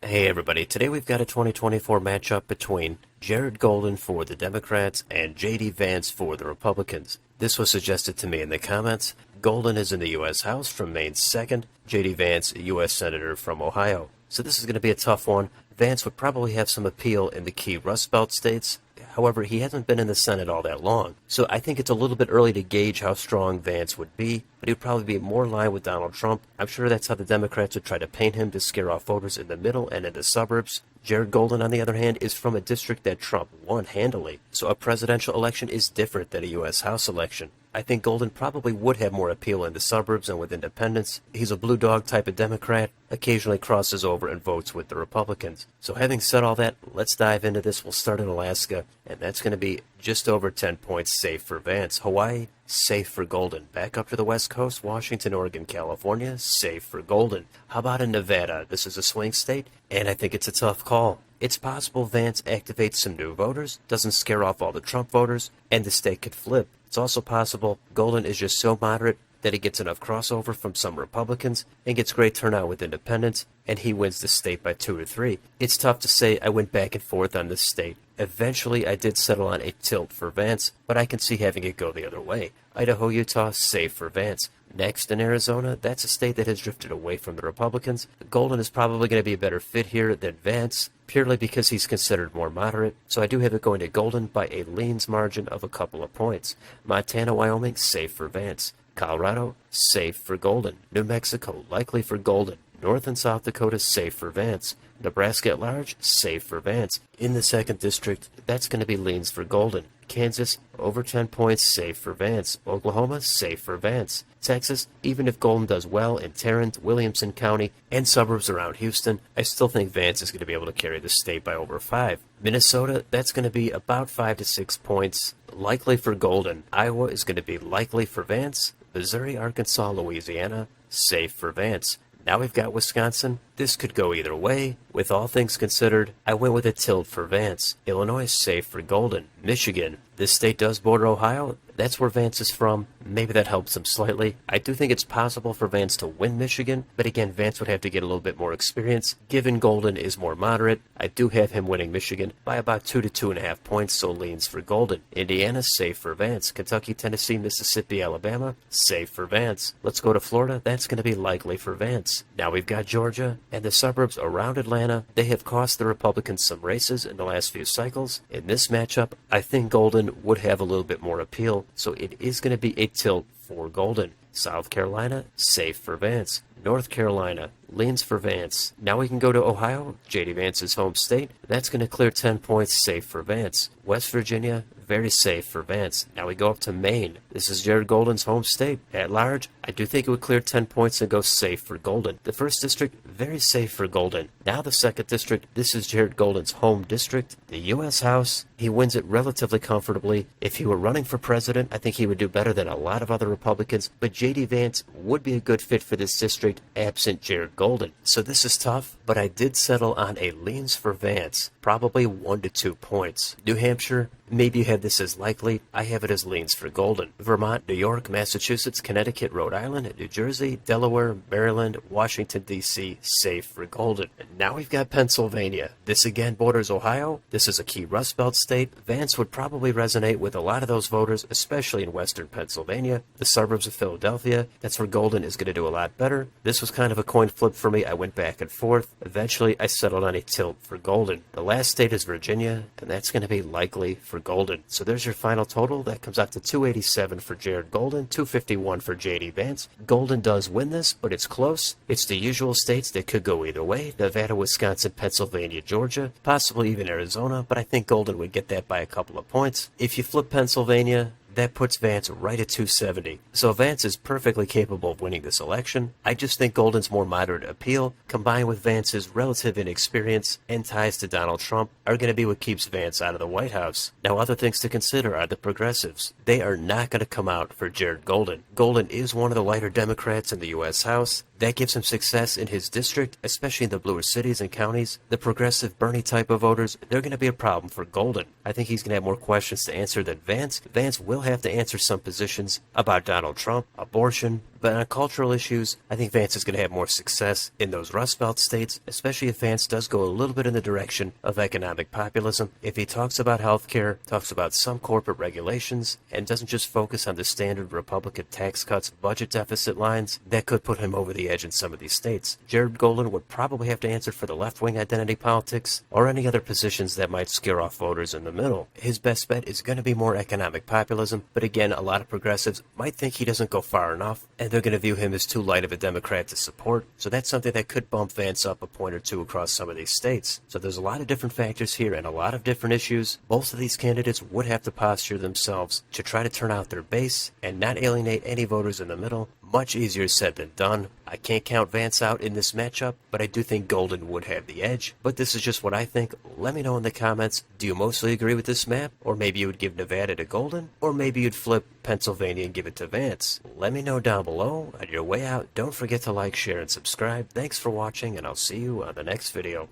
Hey everybody, today we've got a 2024 matchup between Jared Golden for the Democrats and JD Vance for the Republicans. This was suggested to me in the comments. Golden is in the U.S. House from Maine's 2nd, JD Vance, a U.S. Senator from Ohio. So this is going to be a tough one. Vance would probably have some appeal in the key Rust Belt states. However, he hasn't been in the Senate all that long, so I think it's a little bit early to gauge how strong Vance would be, but he would probably be more in line with Donald Trump. I'm sure that's how the Democrats would try to paint him to scare off voters in the middle and in the suburbs. Jared Golden, on the other hand, is from a district that Trump won handily, so a presidential election is different than a U.S. House election. I think Golden probably would have more appeal in the suburbs and with independents. He's a blue dog type of Democrat, occasionally crosses over and votes with the Republicans. So having said all that, let's dive into this. We'll start in Alaska, and that's going to be just over 10 points safe for Vance. Hawaii, safe for Golden. Back up to the West Coast, Washington, Oregon, California, safe for Golden. How about in Nevada? This is a swing state, and I think it's a tough call. It's possible Vance activates some new voters, doesn't scare off all the Trump voters, and the state could flip. It's also possible Golden is just so moderate that he gets enough crossover from some Republicans and gets great turnout with independents, and he wins the state by 2 or 3. It's tough to say. I went back and forth on this state. Eventually, I did settle on a tilt for Vance, but I can see having it go the other way. Idaho, Utah, safe for Vance. Next, in Arizona, that's a state that has drifted away from the Republicans. Golden is probably going to be a better fit here than Vance, purely because he's considered more moderate, so I do have it going to Golden by a leans margin of a couple of points. Montana, Wyoming, safe for Vance. Colorado, safe for Golden. New Mexico, likely for Golden. North and South Dakota, safe for Vance. Nebraska at large, safe for Vance. In the 2nd District, that's going to be leans for Golden. Kansas, over 10 points, safe for Vance. Oklahoma, safe for Vance. Texas, even if Golden does well in Tarrant, Williamson County, and suburbs around Houston, I still think Vance is going to be able to carry the state by over 5. Minnesota, that's going to be about 5 to 6 points, likely for Golden. Iowa is going to be likely for Vance. Missouri, Arkansas, Louisiana, safe for Vance. Now we've got Wisconsin. This could go either way. With all things considered, I went with a tilt for Vance. Illinois, safe for Golden. Michigan, this state does border Ohio. That's where Vance is from. Maybe that helps him slightly. I do think it's possible for Vance to win Michigan, but again, Vance would have to get a little bit more experience. Given Golden is more moderate, I do have him winning Michigan by about 2 to 2.5 points, so leans for Golden. Indiana, safe for Vance. Kentucky, Tennessee, Mississippi, Alabama, safe for Vance. Let's go to Florida. That's going to be likely for Vance. Now we've got Georgia, and the suburbs around Atlanta. They have cost the Republicans some races in the last few cycles. In this matchup, I think Golden would have a little bit more appeal, so it is going to be a tilt for Golden. South Carolina, safe for Vance. North Carolina, leans for Vance. Now we can go to Ohio, JD Vance's home state. That's going to clear 10 points, safe for Vance. West Virginia, very safe for Vance. Now we go up to Maine. This is Jared Golden's home state. At large, I do think it would clear 10 points and go safe for Golden. The 1st District, very safe for Golden. Now the 2nd District, this is Jared Golden's home district. The U.S. House, he wins it relatively comfortably. If he were running for president, I think he would do better than a lot of other Republicans, but JD Vance would be a good fit for this district, absent Jared Golden. So this is tough, but I did settle on a leans for Vance, probably 1 to 2 points. New Hampshire, maybe you have this as likely. I have it as leans for Golden. Vermont, New York, Massachusetts, Connecticut, Rhode Island, New Jersey, Delaware, Maryland, Washington, D.C., safe for Golden. And now we've got Pennsylvania. This again borders Ohio. This is a key Rust Belt state. Vance would probably resonate with a lot of those voters, especially in western Pennsylvania, the suburbs of Philadelphia. That's where Golden is going to do a lot better. This was kind of a coin flip for me. I went back and forth. Eventually, I settled on a tilt for Golden. The last state is Virginia, and that's going to be likely for Golden. So there's your final total. That comes out to 287 for Jared Golden, 251 for JD Vance. Golden does win this, but it's close. It's the usual states that could go either way. Nevada, Wisconsin, Pennsylvania, Georgia, possibly even Arizona, but I think Golden would get that by a couple of points. If you flip Pennsylvania, that puts Vance right at 270. So Vance is perfectly capable of winning this election. I just think Golden's more moderate appeal, combined with Vance's relative inexperience and ties to Donald Trump, are going to be what keeps Vance out of the White House. Now, other things to consider are the progressives. They are not going to come out for Jared Golden. Golden is one of the lighter Democrats in the U.S. House. That gives him success in his district, especially in the bluer cities and counties. The progressive Bernie type of voters, they're going to be a problem for Golden. I think he's going to have more questions to answer than Vance. Vance will have to answer some positions about Donald Trump, abortion, But on cultural issues, I think Vance is going to have more success in those Rust Belt states, especially if Vance does go a little bit in the direction of economic populism. If he talks about healthcare, talks about some corporate regulations, and doesn't just focus on the standard Republican tax cuts, budget deficit lines, that could put him over the edge in some of these states. Jared Golden would probably have to answer for the left-wing identity politics or any other positions that might scare off voters in the middle. His best bet is going to be more economic populism, but again, a lot of progressives might think he doesn't go far enough, and they're going to view him as too light of a Democrat to support, so that's something that could bump Vance up a point or two across some of these states. So there's a lot of different factors here and a lot of different issues. Both of these candidates would have to posture themselves to try to turn out their base and not alienate any voters in the middle. Much easier said than done. I can't count Vance out in this matchup, but I do think Golden would have the edge. But this is just what I think. Let me know in the comments, do you mostly agree with this map? Or maybe you would give Nevada to Golden? Or maybe you'd flip Pennsylvania and give it to Vance? Let me know down below. On your way out, don't forget to like, share, and subscribe. Thanks for watching, and I'll see you on the next video.